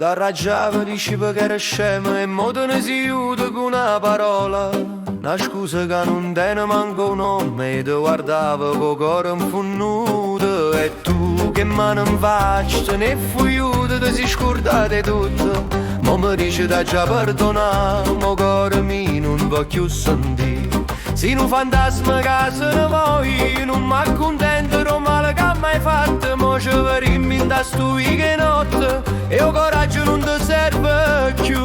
t'arraggiava, diceva che era scema e mo te ne si aiuta con una parola. Una scusa che non te ne manca un nome e ti guardava con cuore infonnuto. E tu che mano in faccia te ne fui aiuto, ti si scordate tutto. Mo mi dice da già perdonare, mo cuore mio non va più sentire. Sei un fantasma che se ne vuoi, non mi accontento del male che mi hai fatto. Mo ci vedremo in da stuiche notte e il coraggio non ti serve più.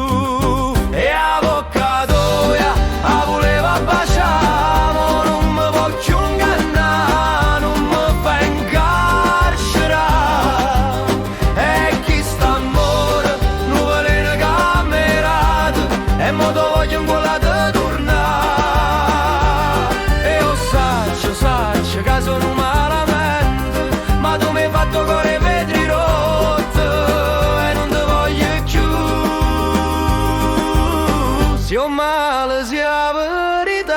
E a bocca tua, a voleva baciare, mo non mi voglio ingannare, non mi fa incarcerare. E chi sta amore, non vuole camerato, e mo ti voglio incollare di tornare. Che sono malamente, ma tu mi hai fatto cuore i vetri rotti e non ti voglio più. Sia un male sia verità,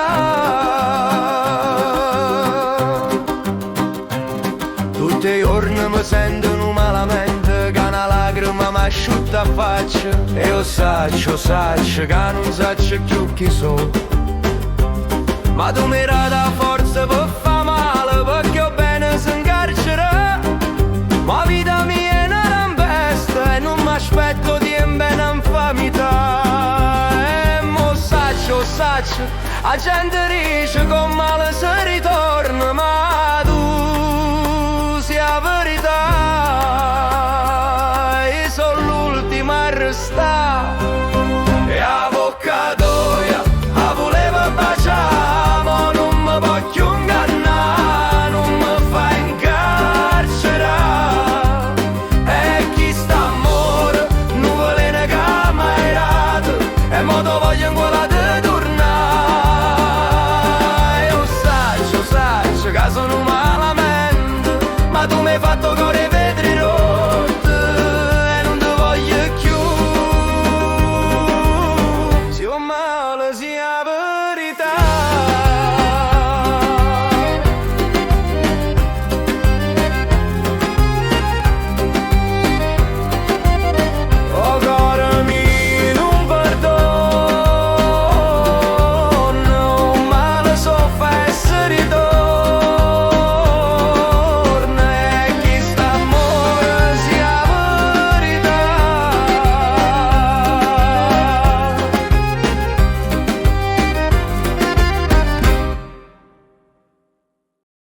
tutti i giorni mi sentono malamente, che una lacrima mi asciutta a faccia. E io saccio che non saccio più chi sono, ma tu mi dai la forza per fare male, perché ho bene si incarcera. Ma vita mia è una tempesta e non mi aspetto di bene infamità. E mo saccio, la gente dice con male si ritorna, ma tu